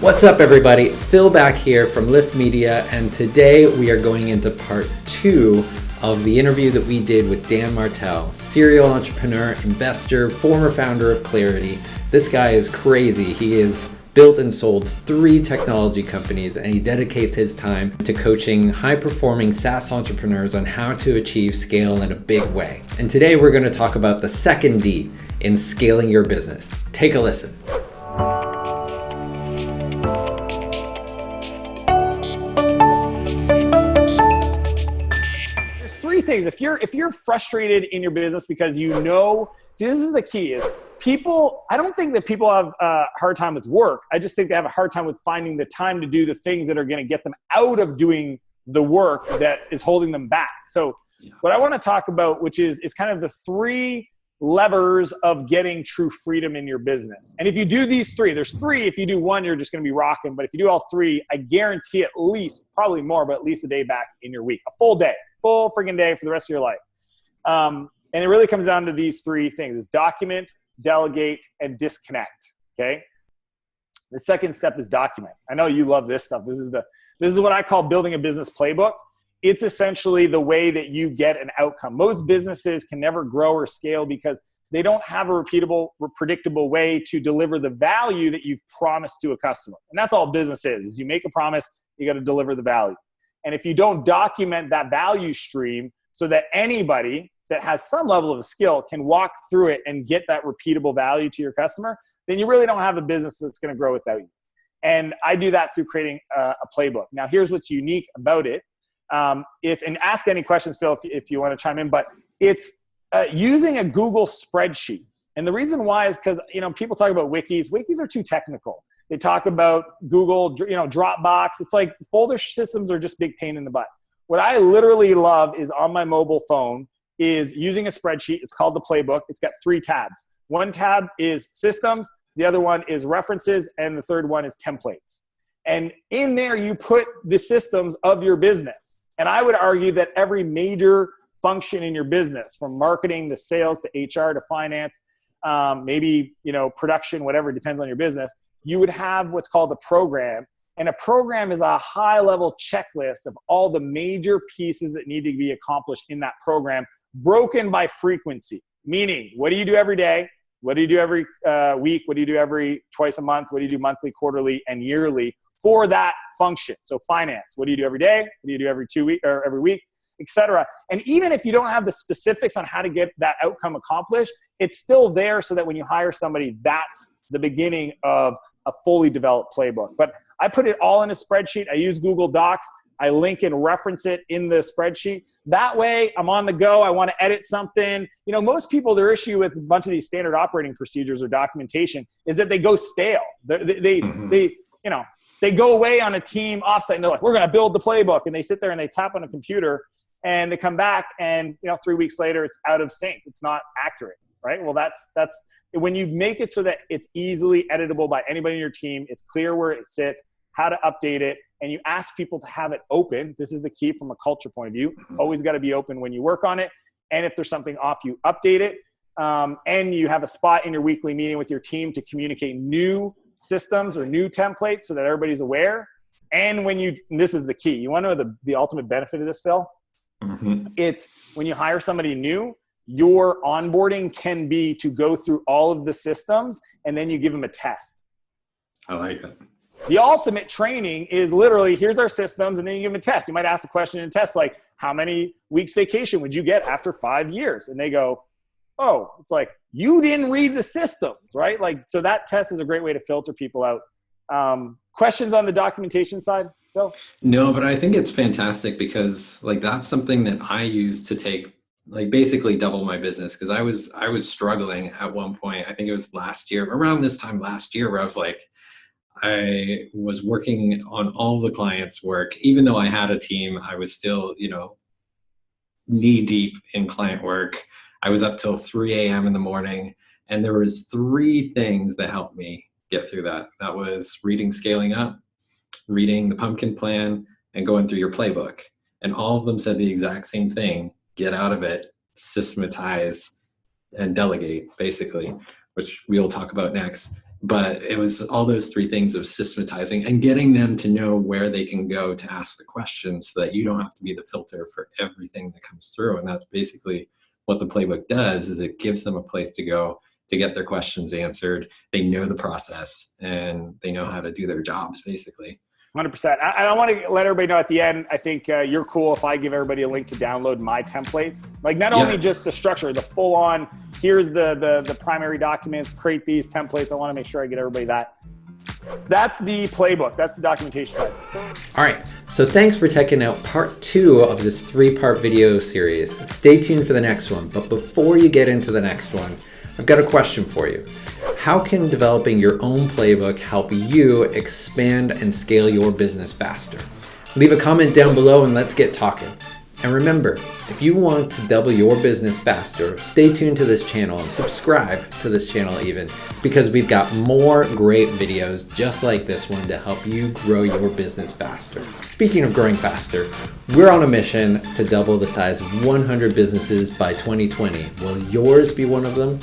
What's up everybody? Phil back here from Lift Media, and today we are going into part 2 of the interview that we did with Dan Martell, serial entrepreneur, investor, former founder of Clarity. This guy is crazy. He has built and sold 3 technology companies, and he dedicates his time to coaching high-performing SaaS entrepreneurs on how to achieve scale in a big way. And today we're going to talk about the second D in scaling your business. Take a listen. Things. If you're frustrated in your business because see, this is the key is I don't think that people have a hard time with work. I just think they have a hard time with finding the time to do the things that are going to get them out of doing the work that is holding them back. So what I want to talk about, which is kind of the 3 levers of getting true freedom in your business. And if you do these 3, there's 3. If you do 1, you're just going to be rocking. But if you do all 3, I guarantee at least, probably more, but at least a day back in your week, a full freaking day for the rest of your life. And it really comes down to these 3 things: is document, delegate, and disconnect. Okay. The second step is document. I know you love this stuff. This is what I call building a business playbook. It's essentially the way that you get an outcome. Most businesses can never grow or scale because they don't have a repeatable, predictable way to deliver the value that you've promised to a customer. And that's all business is you make a promise, you got to deliver the value. And if you don't document that value stream so that anybody that has some level of skill can walk through it and get that repeatable value to your customer, then you really don't have a business that's going to grow without you. And I do that through creating a playbook. Now, here's what's unique about it. And ask any questions, Phil, if you want to chime in, but it's using a Google spreadsheet. And the reason why is because, people talk about wikis. Wikis are too technical. They talk about Google, Dropbox. It's like folder systems are just big pain in the butt. What I literally love is on my mobile phone is using a spreadsheet. It's called the playbook. It's got 3 tabs. One tab is systems. The other one is references. And the third one is templates. And in there, you put the systems of your business. And I would argue that every major function in your business, from marketing to sales to HR to finance, maybe, production, whatever, depends on your business, you would have what's called a program. And a program is a high-level checklist of all the major pieces that need to be accomplished in that program, broken by frequency. Meaning, what do you do every day? What do you do every week? What do you do every twice a month? What do you do monthly, quarterly, and yearly for that function? So finance, what do you do every day? What do you do every 2 weeks or every week, etc. And even if you don't have the specifics on how to get that outcome accomplished, it's still there so that when you hire somebody, that's the beginning of a fully developed playbook. But I put it all in a spreadsheet. I use Google Docs. I link and reference it in the spreadsheet. That way I'm on the go. I want to edit something. Most people, their issue with a bunch of these standard operating procedures or documentation is that they go stale. They go away on a team offsite and they're like, we're going to build the playbook. And they sit there and they tap on a computer and they come back and, 3 weeks later it's out of sync. It's not accurate, right? Well, that's when you make it so that it's easily editable by anybody in your team, it's clear where it sits, how to update it, and you ask people to have it open. This is the key from a culture point of view. It's always got to be open when you work on it. And if there's something off, you update it. And you have a spot in your weekly meeting with your team to communicate new systems or new templates so that everybody's aware. And this is the key. You want to know the ultimate benefit of this, Phil? Mm-hmm. It's when you hire somebody new, your onboarding can be to go through all of the systems and then you give them a test. I like that. The ultimate training is literally, here's our systems, and then you give them a test. You might ask a question in a test like, how many weeks vacation would you get after 5 years? And they go, oh, it's like, you didn't read the systems, right? So that test is a great way to filter people out. Questions on the documentation side, Phil? No, but I think it's fantastic because that's something that I use to take basically double my business, because I was struggling at one point. I think it was around this time last year, where I was working on all the clients' work. Even though I had a team, I was still, knee deep in client work. I was up till 3 a.m. in the morning, and there was 3 things that helped me get through that. That was reading Scaling Up, reading the Pumpkin Plan, and going through your playbook. And all of them said the exact same thing: get out of it, systematize, and delegate, basically, which we'll talk about next. But it was all those three things of systematizing and getting them to know where they can go to ask the questions so that you don't have to be the filter for everything that comes through. And that's basically what the playbook does, is it gives them a place to go to get their questions answered. They know the process and they know how to do their jobs, basically. 100%. I want to let everybody know at the end, I think you're cool if I give everybody a link to download my templates. Like not only just the structure, the full on, here's the primary documents, create these templates. I want to make sure I get everybody that. That's the playbook. That's the documentation side. All right, so thanks for checking out part 2 of this 3-part video series. Stay tuned for the next one, but before you get into the next one, I've got a question for you. How can developing your own playbook help you expand and scale your business faster? Leave a comment down below and let's get talking. And remember, if you want to double your business faster, stay tuned to this channel and subscribe to this channel even, because we've got more great videos just like this one to help you grow your business faster. Speaking of growing faster, we're on a mission to double the size of 100 businesses by 2020. Will yours be one of them?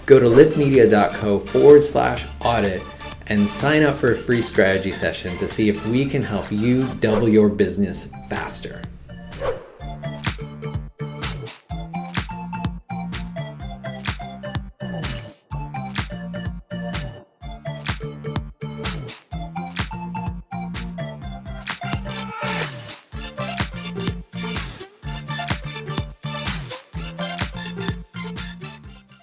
Go to liftmedia.co/audit and sign up for a free strategy session to see if we can help you double your business faster.